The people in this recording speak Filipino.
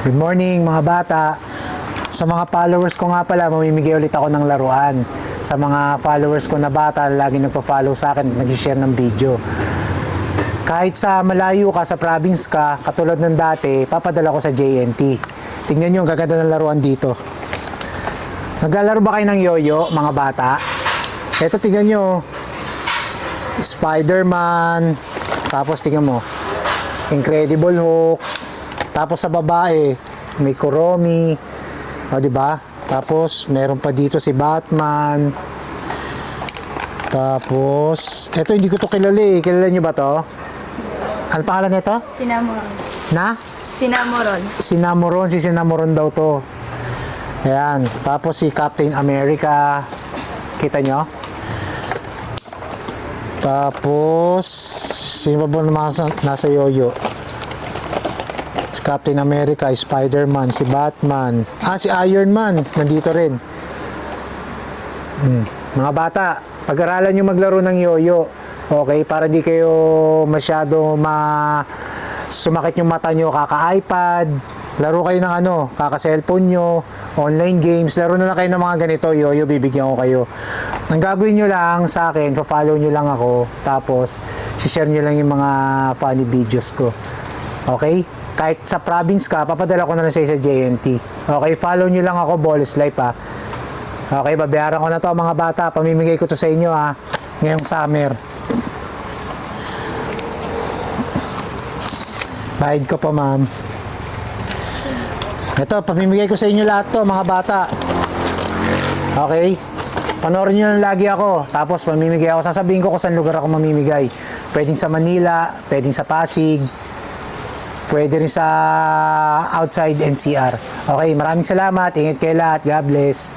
Good morning mga bata. Sa mga followers ko nga pala, mamimigay ulit ako ng laruan. Sa mga followers ko na bata, lagi nagpa-follow sa akin at nag-share ng video. Kahit sa malayo ka, sa province ka, katulad ng dati, papadala ko sa JNT. Tingnan nyo, ang gaganda ng laruan dito. Naglalaro ba kayo ng yoyo, mga bata? Ito, tingnan nyo. Spider-Man. Tapos, tingnan mo. Incredible Hulk. Tapos sa babae, may Kuromi. O, diba? Tapos, meron pa dito si Batman. Tapos, eto hindi ko to kilala eh. Kilala nyo ba to? Ano pangalan nito? Sinamoron. Na? Sinamoron. Sinamoron. Si Sinamoron daw to. Ayan. Tapos si Captain America. Kita nyo? Tapos, sino ba nasa yoyo? Si Captain America, Spider-Man, si Batman. Si Iron Man. Nandito rin. Mga bata, pag-aralan nyo maglaro ng yoyo. Okay? Para di kayo masyado sumakit yung mata nyo kaka-iPad. Laro kayo ng kaka-cellphone nyo, online games. Laro na lang kayo ng mga ganito, yoyo, bibigyan ko kayo. Ang gagawin nyo lang sa akin, follow nyo lang ako. Tapos, share nyo lang yung mga funny videos ko. Okay? Kahit sa province ka, papadala ko na lang sa JNT. Okay, follow nyo lang ako, Balls Life ha. Okay, babayaran ko na to mga bata. Pamimigay ko to sa inyo ha. Ngayong summer. Bayad ko pa ma'am. Ito, pamimigay ko sa inyo lahat to mga bata. Okay? Panoorin nyo lang lagi ako. Tapos mamimigay ako. Sasabihin ko kung saan lugar ako mamimigay. Pwedeng sa Manila, pwedeng sa Pasig, pwede rin sa outside NCR. Okay, maraming salamat. Ingat kayo lahat. God bless.